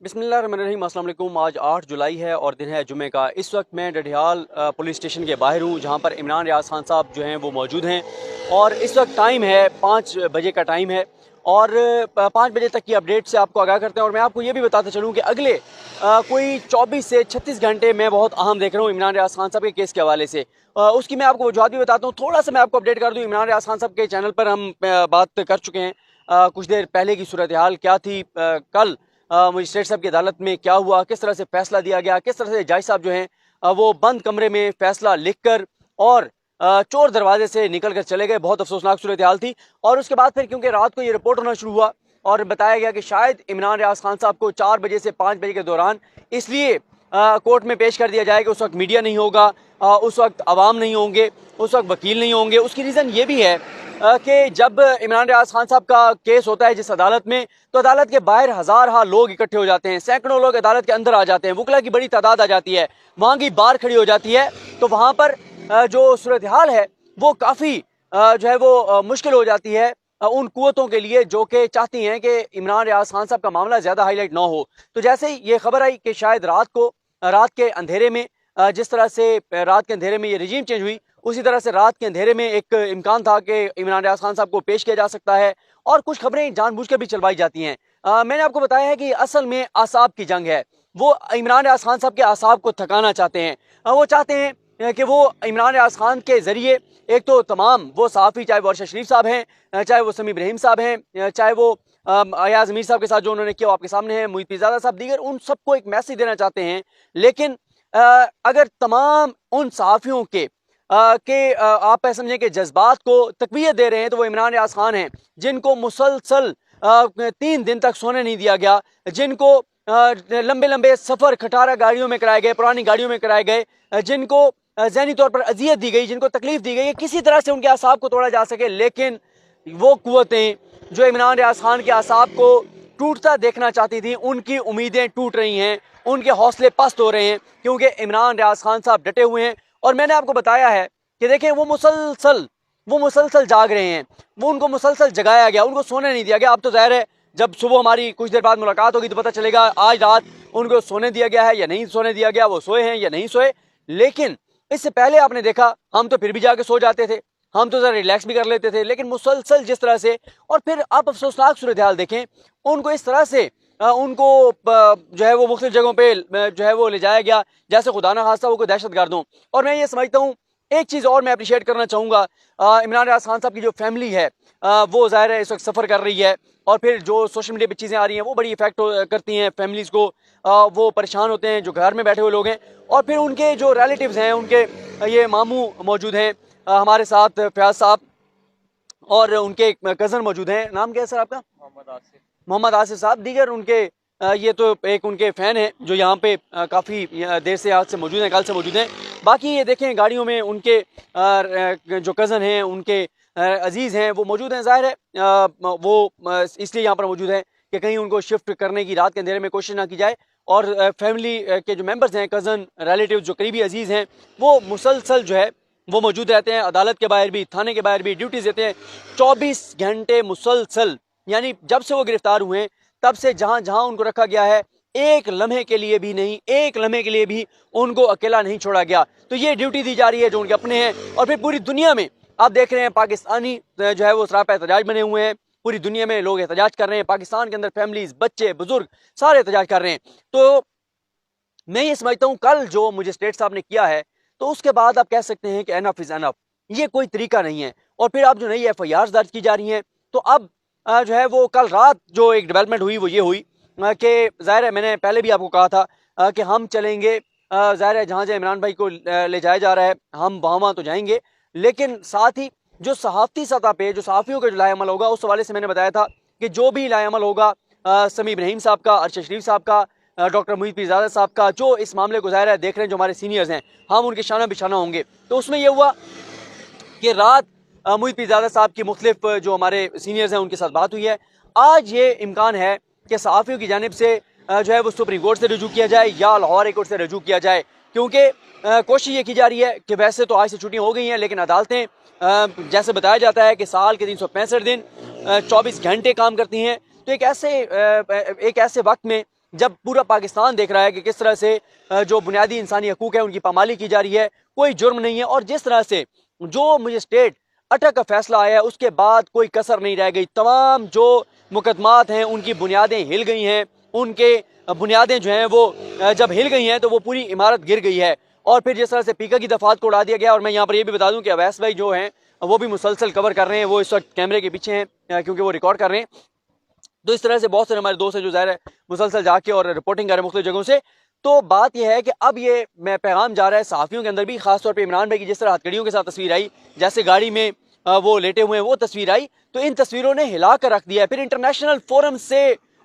बिस्मिल्लाहिर्रहमानिर्रहीम। अस्सलाम वालेकुम। आज 8 जुलाई है और दिन है जुमे का। इस वक्त मैं डडियाल पुलिस स्टेशन के बाहर हूँ, जहाँ पर इमरान रियाज खान साहब जो हैं वो मौजूद हैं। और इस वक्त टाइम है 5 बजे का टाइम है और 5 बजे तक की अपडेट से आपको आगाह करते हैं। और मैं आपको ये भी बताता चलूँ कि अगले कोई 24 से 36 घंटे मैं बहुत अहम देख रहा हूँ इमरान रियाज खान साहब के केस के हवाले से। उसकी मैं आपको वजूहत भी बताता हूँ। थोड़ा सा मैं आपको अपडेट कर दूँ, इमरान रियाज खान साहब के चैनल पर हम बात कर चुके हैं कुछ देर पहले की सूरत हाल क्या थी। कल मजिस्ट्रेट साहब की अदालत में क्या हुआ, किस तरह से फैसला दिया गया, किस तरह से जज साहब जो हैं वो बंद कमरे में फैसला लिखकर और चोर दरवाजे से निकल कर चले गए। बहुत अफसोसनाक सूरत हाल थी। और उसके बाद फिर क्योंकि रात को ये रिपोर्ट होना शुरू हुआ और बताया गया कि शायद इमरान रियाज खान साहब को 4 बजे से 5 बजे के दौरान इसलिए कोर्ट में पेश कर दिया जाएगा, उस वक्त मीडिया नहीं होगा, उस वक्त अवाम नहीं होंगे, उस वक्त वकील नहीं होंगे। उसकी रीज़न ये भी है कि जब इमरान रियाज खान साहब का केस होता है जिस अदालत में, तो अदालत के बाहर हज़ार लोग इकट्ठे हो जाते हैं, सैकड़ों लोग अदालत के अंदर आ जाते हैं, वकला की बड़ी तादाद आ जाती है, वहाँ की बार खड़ी हो जाती है। तो वहाँ पर जो सूरत हाल है वो काफ़ी जो है वो मुश्किल हो जाती है उन कुव्वतों के लिए जो कि चाहती हैं कि इमरान रियाज खान साहब का मामला ज़्यादा हाईलाइट ना हो। तो जैसे ही ये खबर आई कि शायद रात के अंधेरे में जिस तरह से रात के अंधेरे में ये रजीम चेंज हुई, उसी तरह से रात के अंधेरे में एक इम्कान था कि इमरान रियाज खान साहब को पेश किया जा सकता है। और कुछ खबरें जानबूझकर भी चलवाई जाती हैं। मैंने आपको बताया है कि असल में आसाब की जंग है। वो इमरान रियाज खान साहब के आसाब को थकाना चाहते हैं। वो चाहते हैं कि वो इमरान रियाज खान के जरिए एक तो तमाम वो सहाफ़ी, चाहे वो अरशद शरीफ साहब हैं, चाहे वो समी इब्राहिम साहब हैं, चाहे वो अयाज मीर साहब के साथ जो उन्होंने किया आपके सामने है, मुईद पीरज़ादा साहब, दीगर, उन सबको एक मैसेज देना चाहते हैं। लेकिन अगर तमाम उन सहाफ़ियों के आप ऐसा समझें कि जज्बात को तक़वियत दे रहे हैं तो वो इमरान रियाज खान हैं, जिनको मुसलसल 3 दिन तक सोने नहीं दिया गया, जिनको लंबे लंबे सफ़र खटारा गाड़ियों में कराए गए, पुरानी गाड़ियों में कराए गए, जिनको ज़हनी तौर पर अजियत दी गई, जिनको तकलीफ दी गई, किसी तरह से उनके आसाब को तोड़ा जा सके। लेकिन वो कुव्वतें जो इमरान रियाज खान के आसाब को टूटता देखना चाहती थी, उनकी उम्मीदें टूट रही हैं, उनके हौसले पस्त हो रहे हैं, क्योंकि इमरान रियाज खान साहब डटे हुए हैं। और मैंने आपको बताया है कि देखें वो मुसलसल जाग रहे हैं, वो उनको मुसलसल जगाया गया, उनको सोने नहीं दिया गया। अब तो जाहिर है जब सुबह हमारी कुछ देर बाद मुलाकात होगी तो पता चलेगा आज रात उनको सोने दिया गया है या नहीं सोने दिया गया, वो सोए हैं या नहीं सोए। लेकिन इससे पहले आपने देखा हम तो फिर भी जाके सो जाते थे, हम तो ज़रा रिलैक्स भी कर लेते थे। लेकिन मुसलसल जिस तरह से, और फिर आप अफसोसनाक सूरत हाल देखें, उनको इस तरह से उनको जो है वो मुख्तलिफ जगहों पे जो है वो ले जाया गया जैसे खुदा ना खास्ता वो कोई दहशत गर्दों। और मैं ये समझता हूँ, एक चीज़ और मैं अप्रिशिएट करना चाहूँगा, इमरान रियाज खान साहब की जो फैमिली है वो ज़ाहिर है इस वक्त सफ़र कर रही है, और फिर जो सोशल मीडिया पर चीज़ें आ रही हैं वो बड़ी इफेक्ट करती हैं फैमिलीज़ को। वो परेशान होते हैं जो घर में बैठे हुए लोग हैं। और फिर उनके जो रिलेटिव्स हैं, उनके ये मामू मौजूद हैं हमारे साथ, फयाज साहब, और उनके कज़न मौजूद हैं, नाम क्या है सर आपका? मोहम्मद आसिफ साहब, दीगर उनके ये तो एक उनके फ़ैन हैं जो यहाँ पे काफ़ी देर से आज से मौजूद हैं, कल से मौजूद हैं। बाकी ये देखें गाड़ियों में उनके जो कज़न हैं, उनके अजीज़ हैं वो मौजूद हैं। ज़ाहिर है वो इसलिए यहाँ पर मौजूद हैं कि कहीं उनको शिफ्ट करने की रात के अंधेरे में कोशिश ना की जाए। और फैमिली के जो मेंबर्स हैं, कज़न, रिलेटिव, जो करीबी अजीज़ हैं, वो मुसलसल जो है वो मौजूद रहते हैं। अदालत के बाहर भी, थाने के बाहर भी ड्यूटीज़ देते हैं 24 घंटे मुसलसल। यानी जब से वो गिरफ्तार हुए तब से जहां जहां उनको रखा गया है, एक लम्हे के लिए भी नहीं, एक लम्हे के लिए भी उनको अकेला नहीं छोड़ा गया। तो ये ड्यूटी दी जा रही है जो उनके अपने हैं। और फिर पूरी दुनिया में आप देख रहे हैं पाकिस्तानी जो है वो सरापा एहतजाज बने हुए हैं। पूरी दुनिया में लोग एहतजाज कर रहे हैं, पाकिस्तान के अंदर फैमिलीज, बच्चे, बुजुर्ग सारे एहतजाज कर रहे हैं। तो मैं ये समझता हूँ कल जो मजिस्ट्रेट साहब ने किया है, तो उसके बाद आप कह सकते हैं कि एनफ इज एनफ, ये कोई तरीका नहीं है। और फिर अब जो नई FIR दर्ज की जा रही हैं, तो अब जो है वो कल रात जो एक डेवलपमेंट हुई वो ये हुई कि ज़ाहिर है मैंने पहले भी आपको कहा था कि हम चलेंगे, ज़ाहिर है जहाँ जहाँ इमरान भाई को ले जाया जा रहा है हम वहाँ तो जाएंगे। लेकिन साथ ही जो सहाफ़ती सतह पे जो सहाफ़ियों का जो लाएअमल होगा, उस हवाले से मैंने बताया था कि जो भी लाएअमल होगा समी इब्राहिम साहब का, अरशद शरीफ साहब का, डॉक्टर मुईद पीरज़ादा साहब का, जो इस मामले को ज़ाहिर है देख रहे हैं, जो हमारे सीनियर्स हैं, हम उनके शाना बिशाना होंगे। तो उसमें यह हुआ कि रात मुईद पीरज़ादा साहब की मुख्तलिफ जो हमारे सीनियर्स हैं उनके साथ बात हुई है। आज ये इम्कान है कि सहाफ़ियों की जानिब से जो है वो सुप्रीम कोर्ट से रजू किया जाए या लाहौर हाई कोर्ट से रजू किया जाए, क्योंकि कोशिश ये की जा रही है कि वैसे तो आज से छुट्टियाँ हो गई हैं, लेकिन अदालतें जैसे बताया जाता है कि साल के 365 दिन 24 घंटे काम करती हैं। तो एक ऐसे वक्त में जब पूरा पाकिस्तान देख रहा है कि किस तरह से जो बुनियादी इंसानी हकूक है उनकी पामाली की जा रही है, कोई जुर्म नहीं है, और जिस तरह से जो मजिस्ट्रेट अटक का फैसला आया है उसके बाद कोई कसर नहीं रह गई, तमाम जो मुकदमात हैं उनकी बुनियादें हिल गई हैं, उनके बुनियादें जो हैं वो जब हिल गई हैं तो वो पूरी इमारत गिर गई है। और फिर जिस तरह से पीका की दफात को उड़ा दिया गया। और मैं यहाँ पर ये भी बता दूं कि अवैस भाई जो हैं वो भी मुसलसल कवर कर रहे हैं, वो इस वक्त कैमरे के पीछे हैं क्योंकि वो रिकॉर्ड कर रहे हैं। तो इस तरह से बहुत सारे हमारे दोस्त हैं जो ज़ाहिर है मुसलसल जाके और रिपोर्टिंग कर रहे हैं मुख्तलिफ जगहों से। तो बात यह है कि अब ये मैं पैगाम जा रहा है सहाफ़ियों के अंदर भी, खासतौर पर इमरान भाई की जिस तरह हथकड़ियों के साथ तस्वीर आई, जैसे गाड़ी में वो लेटे हुए हैं वो तस्वीर आई, तो इन तस्वीरों ने हिला कर रख दिया है। फिर इंटरनेशनल फोरम से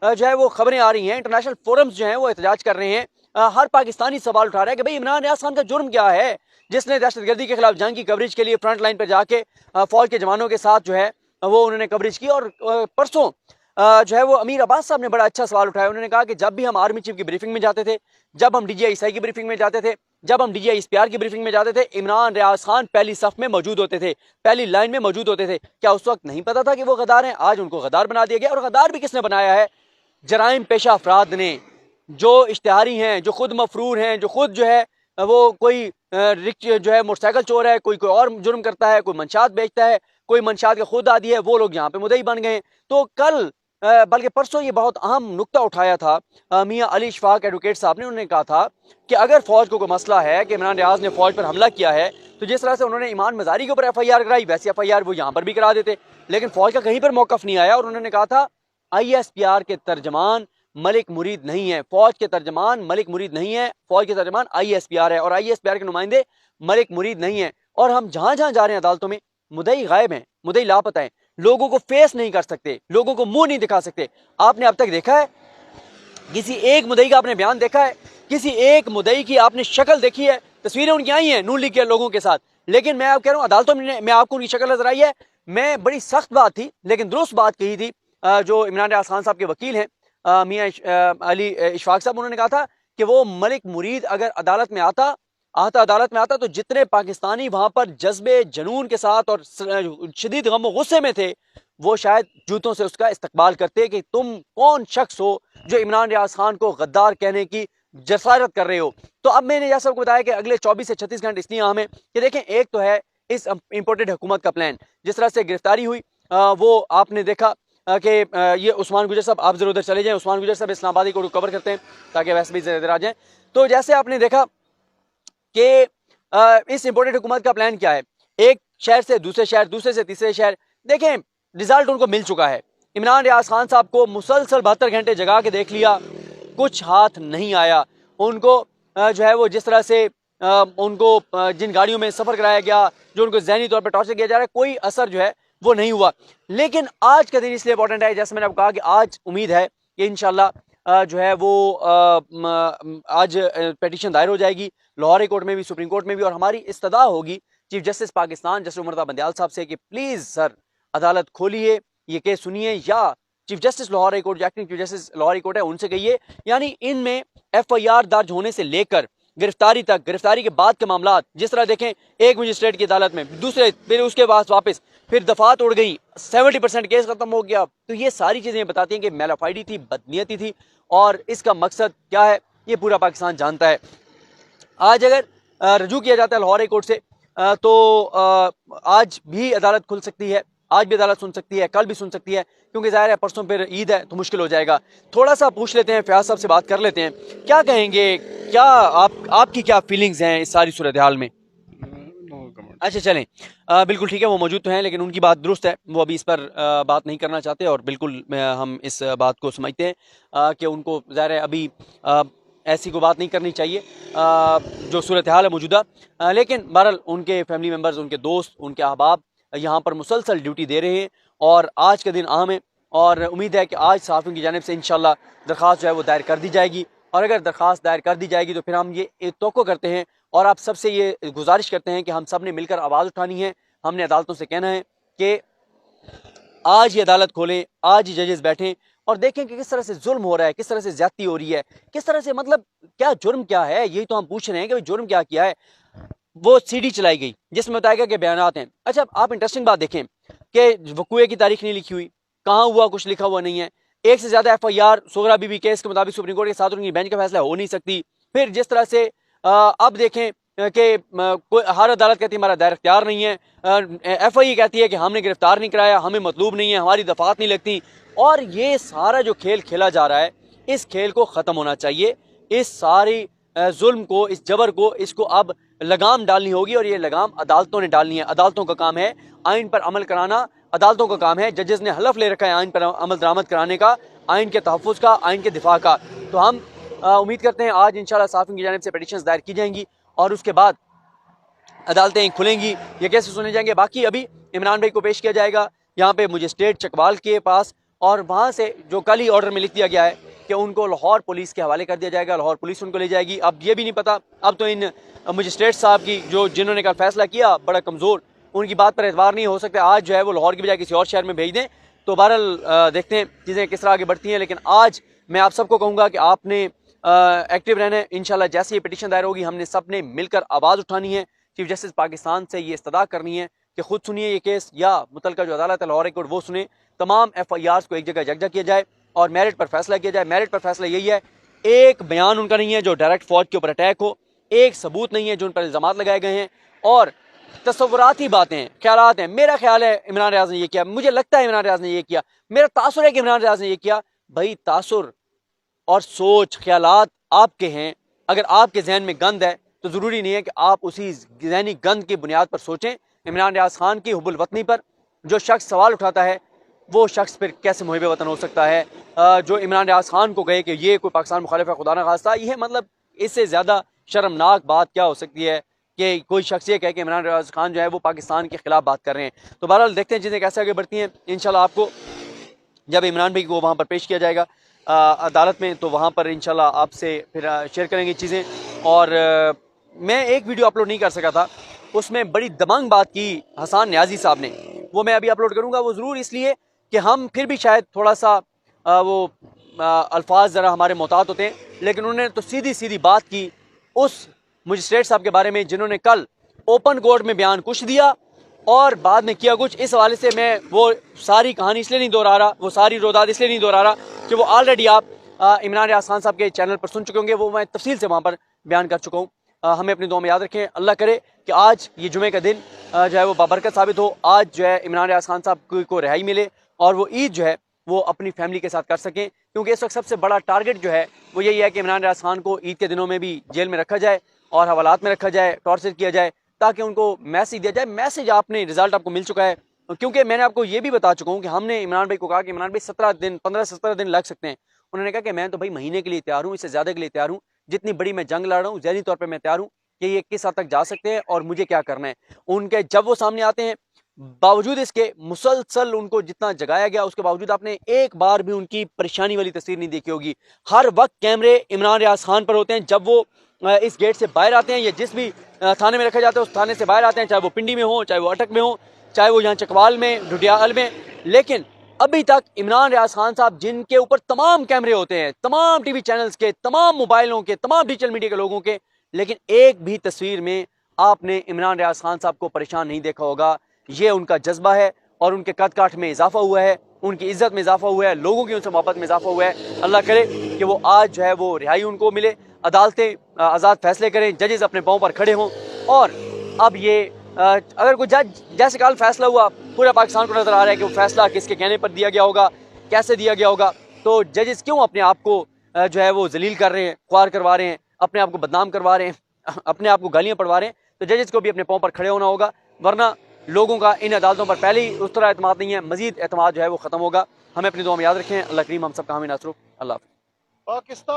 जो है वो खबरें आ रही हैं, इंटरनेशनल फोरम्स जो हैं वो एहतजाज कर रहे हैं। हर पाकिस्तानी सवाल उठा रहा है कि भाई इमरान रियाज खान का जुर्म क्या है, जिसने दहशतगर्दी के खिलाफ जंग की कवरेज के लिए फ्रंट लाइन पर जाके फौज के जवानों के साथ जो है वो उन्होंने कवरेज की। और परसों जो है वो अमीर अब्बास साहब ने बड़ा अच्छा सवाल उठाया। उन्होंने कहा कि जब भी हम आर्मी चीफ की ब्रीफिंग में जाते थे, जब हम DGI की ब्रीफिंग में जाते थे, जब हम DGI SPR की ब्रीफिंग में जाते थे, इमरान रियाज खान पहली सफ में मौजूद होते थे, पहली लाइन में मौजूद होते थे। क्या उस वक्त नहीं पता था कि वो गद्दार हैं? आज उनको गद्दार बना दिया गया। और गद्दार भी किसने बनाया है? जराइम पेशा अफराद ने, जो इश्तिहारी हैं, जो खुद मफरूर हैं, जो खुद जो है वो कोई जो है मोटरसाइकिल चोर है, कोई कोई और जुर्म करता है, कोई मंशात बेचता है, कोई मंशात का खुद आदि है, वो लोग यहाँ पे मुद्दई बन गए। तो कल बल्कि परसों ये बहुत अहम नुक्ता उठाया था मियाँ अली इशफाक एडवोकेट साहब ने। उन्होंने कहा था कि अगर फौज को कोई मसला है कि इमरान रियाज ने फौज पर हमला किया है, तो जिस तरह से उन्होंने ईमान मजारी के ऊपर FIR कराई, वैसी FIR वो यहाँ पर भी करा देते, लेकिन फौज का कहीं पर मौकफ नहीं आया। और उन्होंने कहा था ISPR के तर्जमान मलिक मुरीद नहीं है, फौज के तर्जमान मलिक मुरीद नहीं है, फौज के तर्जमान ISPR है और ISPR के नुमाइंदे मलिक मुरीद नहीं है। और हम जहां जहां जा रहे हैं अदालतों में, मुद्दई गायब हैं, मुद्दई लापता हैं, लोगों को फेस नहीं कर सकते, लोगों को मुंह नहीं दिखा सकते। आपने अब तक देखा है किसी एक मुद्दई का आपने बयान देखा है? किसी एक मुद्दई की आपने शक्ल देखी है? तस्वीरें उनकी आई हैं नून लीग के लोगों के साथ, लेकिन मैं आप कह रहा हूँ अदालतों में आपको उनकी शक्ल नजर आई है। मैं बड़ी सख्त बात थी लेकिन दुरुस्त बात कही थी जो इमरान रियाज खान साहब के वकील हैं मियाँ अली इशफाक साहब, उन्होंने कहा था कि वो मलिक मुरीद अगर अदालत में आता तो जितने पाकिस्तानी वहां पर जज्बे जनून के साथ और शदीद गम और गुस्से में थे, वो शायद जूतों से उसका इस्तकबाल करते कि तुम कौन शख्स हो जो इमरान रियाज खान को गद्दार कहने की जसारत कर रहे हो। तो अब मैंने जैसा आपको बताया कि अगले 24 से 36 घंटे इसलिए अहम है कि देखें, एक तो है इस इम्पोर्टेड हुकूमत का प्लान, जिस तरह से गिरफ्तारी हुई वो आपने देखा कि ये उस्मान गुजर साहब, आप जरूर उधर चले जाएं, उस्मान गुजर साहब इस्लामाबादी को कवर करते हैं ताकि वैसे भी इधर आ जाएं। तो जैसे आपने देखा कि इस इम्पोर्टेड हुकूमत का प्लान क्या है, एक शहर से दूसरे शहर, दूसरे से तीसरे शहर। देखें, रिजल्ट उनको मिल चुका है। इमरान रियाज खान साहब को मुसलसल 72 घंटे जगा के देख लिया, कुछ हाथ नहीं आया उनको। जो है वो जिस तरह से उनको जिन गाड़ियों में सफर कराया गया, जो उनको जहनी तौर पर टॉर्चर किया जा रहा है, कोई असर जो है वो नहीं हुआ। लेकिन आज का दिन इसलिए इंपॉर्टेंट है, जैसे मैंने आपको कहा कि आज उम्मीद है कि इंशाल्लाह जो है वो आज पिटीशन दायर हो जाएगी लाहौर कोर्ट में भी, सुप्रीम कोर्ट में भी, और हमारी इस्तदा होगी chief justice Pakistan justice Umar Bandial साहब से कि प्लीज सर अदालत खोलिए, ये केस सुनिए, या chief justice Lahore court, acting chief justice Lahore court है, उनसे कहिए। यानी इनमें FIR दर्ज होने से लेकर गिरफ्तारी तक, गिरफ्तारी के बाद के मामला, जिस तरह देखें एक मजिस्ट्रेट की अदालत में, दूसरे फिर उसके बाद वापस फिर दफात उड़ गई, 70% केस खत्म हो गया। तो ये सारी चीजें बताती हैं कि मेलाफाइडी थी, बदनीयती थी, और इसका मकसद क्या है ये पूरा पाकिस्तान जानता है। आज अगर रजू किया जाता है लाहौर कोर्ट से तो आज भी अदालत खुल सकती है, आज भी अदालत सुन सकती है, कल भी सुन सकती है, क्योंकि जाहिर है परसों फिर ईद है तो मुश्किल हो जाएगा। थोड़ा सा पूछ लेते हैं, फयाज साहब से बात कर लेते हैं, क्या कहेंगे, क्या आपकी क्या फीलिंग्स हैं इस सारी सूरत हाल में? अच्छा चलें, बिल्कुल ठीक है, वो मौजूद तो हैं लेकिन उनकी बात दुरुस्त है, वो अभी इस पर बात नहीं करना चाहते, और बिल्कुल हम इस बात को समझते हैं कि उनको ज़ाहिर है अभी ऐसी कोई बात नहीं करनी चाहिए जो सूरत हाल है मौजूदा। लेकिन बहरहाल उनके फैमिली मेम्बर्स, उनके दोस्त, उनके अहबाब यहाँ पर मुसलसल ड्यूटी दे रहे हैं, और आज का दिन अहम है, और उम्मीद है कि आज सहाफ़ियों की जानिब से इंशाल्लाह दरख्वास्त जो है वो दायर कर दी जाएगी। और अगर दरख्वास्त दायर कर दी जाएगी तो फिर हम ये तवक्को करते हैं और आप सबसे ये गुजारिश करते हैं कि हम सब ने मिलकर आवाज़ उठानी है। हमने अदालतों से कहना है कि आज ही अदालत खोलें, आज ही जजेस बैठें और देखें कि किस तरह से जुल्म हो रहा है, किस तरह से ज्यादती हो रही है, किस तरह से, मतलब क्या जुर्म क्या है, यही तो हम पूछ रहे हैं कि भाई जुर्म क्या किया है। वो CD चलाई गई जिसमें बताया गया कि बयानात हैं। अच्छा, आप इंटरेस्टिंग बात देखें कि वकूए की तारीख नहीं लिखी हुई, कहाँ हुआ कुछ लिखा हुआ नहीं है, एक से ज़्यादा FIR सोगरा बीबी केस के मुताबिक सुप्रीम कोर्ट के 7 रुकनी बेंच का फैसला हो नहीं सकती। फिर जिस तरह से अब देखें कि हर अदालत कहती है हमारा दायर इख्तियार नहीं है, FIA कहती है कि हमने गिरफ्तार नहीं कराया, हमें मतलूब नहीं है, हमारी दफात नहीं लगती। और ये सारा जो खेल खेला जा रहा है, इस खेल को ख़त्म होना चाहिए। इस सारी जुल्म को, इस जबर को, इसको अब लगाम डालनी होगी और ये लगाम अदालतों ने डालनी है। अदालतों का काम है आइन पर अमल कराना, अदालतों का काम है, जजेस ने हलफ ले रखा है आइन पर अमल दरामद कराने का, आइन के तहफ़्फ़ुज़ का, आइन के दिफा का। तो हम उम्मीद करते हैं आज इंशाल्लाह साफ़िन की जानिब से पिटीशंस दायर की जाएंगी और उसके बाद अदालतें खुलेंगी, ये कैसे सुने जाएंगे। बाकी अभी इमरान भाई को पेश किया जाएगा यहाँ पे मजिस्ट्रेट चकवाल के पास, और वहाँ से जो कल ही ऑर्डर में लिख दिया गया है कि उनको लाहौर पुलिस के हवाले कर दिया जाएगा, लाहौर पुलिस उनको ले जाएगी। अब ये भी नहीं पता, अब तो इन मजिस्ट्रेट साहब की जिन्होंने कल फैसला किया बड़ा कमज़ोर, उनकी बात पर एतबार नहीं हो सकता। आज जो है वो लाहौर की बजाय किसी और शहर में भेज दें। तो बहरहाल देखते हैं चीज़ें किस तरह आगे बढ़ती हैं। लेकिन आज मैं आप सबको कहूँगा कि आपने एक्टिव रहना है। इंशाल्लाह जैसे ये पिटीशन दायर होगी, हमने सब ने मिलकर आवाज़ उठानी है, चीफ जस्टिस पाकिस्तान से ये इस्तदा करनी है कि खुद सुनिए ये केस, या मुतलका जो अदालत है लाहौर हाई कोर्ट वो सुने, तमाम FIRs को एक जगह यकजा किया जाए और मेरिट पर फैसला किया जाए। मेरिट पर फैसला यही है, एक बयान उनका नहीं है जो डायरेक्ट फौज के ऊपर अटैक हो, एक सबूत नहीं है जो उन पर इल्ज़ामात लगाए गए हैं, और तस्वुराती बातें हैं, ख्यालात हैं। मेरा ख्याल है इमरान रियाज ने ये किया, मुझे लगता है इमरान रियाज ने ये किया, मेरा तासुर है कि इमरान रियाज ने ये किया। भाई तासुर और सोच ख्यालात आपके हैं, अगर आपके जहन में गंद है तो ज़रूरी नहीं है कि आप उसी जहनी गंद की बुनियाद पर सोचें। इमरान रियाज खान की हुब्बुल वतनी पर जो शख्स सवाल उठाता है वो शख्स फिर कैसे मुहिब वतन हो सकता है। जो इमरान रियाज खान को कहे कि ये कोई पाकिस्तान मुखालिफ है, खुदा न खास्ता, ये मतलब इससे ज़्यादा शर्मनाक बात क्या हो सकती है कि कोई शख्स ये कहे कि इमरान रियाज खान जो है वो पाकिस्तान के खिलाफ बात कर रहे हैं। तो बहरहाल देखते हैं चीज़ें कैसे आगे बढ़ती हैं। इंशाल्लाह आपको जब इमरान भाई को वहाँ पर पेश किया जाएगा अदालत में, तो वहाँ पर इंशाल्लाह आपसे फिर शेयर करेंगे चीज़ें। और मैं एक वीडियो अपलोड नहीं कर सका था, उसमें बड़ी दबंग बात की हसन न्याजी साहब ने, वो मैं अभी अपलोड करूँगा। वो ज़रूर इसलिए कि हम फिर भी शायद थोड़ा सा अल्फाज ज़रा हमारे मोहतात होते हैं, लेकिन उन्होंने तो सीधी सीधी बात की उस मजिस्ट्रेट साहब के बारे में जिन्होंने कल ओपन कोर्ट में बयान कुछ दिया और बाद में किया कुछ। इस हवाले से मैं वो सारी कहानी इसलिए नहीं दोहरा रहा, वो सारी रोदाद इसलिए नहीं दोहरा रहा कि वो ऑलरेडी आप इमरान रियाज खान साहब के चैनल पर सुन चुके होंगे, वो मैं तफसील से वहाँ पर बयान कर चुका हूँ। हमें अपनी दुआ में याद रखें। अल्लाह करे कि आज ये जुमे का दिन जो है वो बाबरकत साबित हो, आज जो है इमरान रियाज खान साहब को रिहाई मिले और वो ईद जो है वो अपनी फैमिली के साथ कर सकें, क्योंकि इस वक्त सबसे बड़ा टारगेट जो है वो यही है कि इमरान रियाज खान को ईद के दिनों में भी जेल में रखा जाए और हवालात में रखा जाए, टॉर्चर किया जाए, ताकि उनको मैसेज दिया जाए। मैसेज आपने रिजल्ट आपको मिल चुका है, क्योंकि मैंने आपको ये भी बता चुका हूँ कि हमने इमरान भाई को कहा कि इमरान भाई 17 दिन 15-17 दिन लग सकते हैं। उन्होंने कहा कि मैं तो भाई महीने के लिए तैयार हूँ, इससे ज़्यादा के लिए तैयार हूँ, जितनी बड़ी मैं जंग लड़ रहा हूँ ज़हनी तौर पर मैं तैयार हूँ कि ये किस हद तक जा सकते हैं और मुझे क्या करना है। उनके जब वो सामने आते हैं, बावजूद इसके मुसलसल उनको जितना जगाया गया उसके बावजूद आपने एक बार भी उनकी परेशानी वाली तस्वीर नहीं देखी होगी। हर वक्त कैमरे इमरान रियाज खान पर होते हैं जब वो इस गेट से बाहर आते हैं या जिस भी थाने में रखा जाता है उस थाने से बाहर आते हैं, चाहे वो पिंडी में हो, चाहे वो अटक में हो, चाहे वो यहाँ चकवाल में, ढुडियाल में। लेकिन अभी तक इमरान रियाज खान साहब जिनके ऊपर तमाम कैमरे होते हैं, तमाम टीवी चैनल्स के, तमाम मोबाइलों के, तमाम डिजिटल मीडिया के लोगों के, लेकिन एक भी तस्वीर में आपने इमरान रियाज खान साहब को परेशान नहीं देखा होगा। ये उनका जज्बा है और उनके कद काठ में इजाफा हुआ है, उनकी इज्जत में इजाफा हुआ है, लोगों की उनसे मोहब्बत में इजाफा हुआ है। अल्लाह करे कि वो आज जो है वो रिहाई उनको मिले, अदालतें आज़ाद फैसले करें, जजेस अपने पाँव पर खड़े हों। और अब ये अगर कोई जज जैसे कल फैसला हुआ, पूरे पाकिस्तान को नज़र आ रहा है कि वो फैसला किसके कहने पर दिया गया होगा, कैसे दिया गया होगा, तो जजेस क्यों अपने आप को जो है वो जलील कर रहे हैं, ख्वार करवा रहे हैं, अपने आप को बदनाम करवा रहे हैं, अपने आप को गालियाँ पढ़वा रहे हैं। तो जजेस को भी अपने पाँव पर खड़े होना होगा, वरना लोगों का इन अदालतों पर पहले ही उस तरह एतमाद नहीं है, मजीद एतमाद जो है वो ख़त्म होगा। हमें अपनी दुआ में याद रखें। अल्लाह करीम हम सब का हामी नासरू। अल्लाह पाकिस्तान।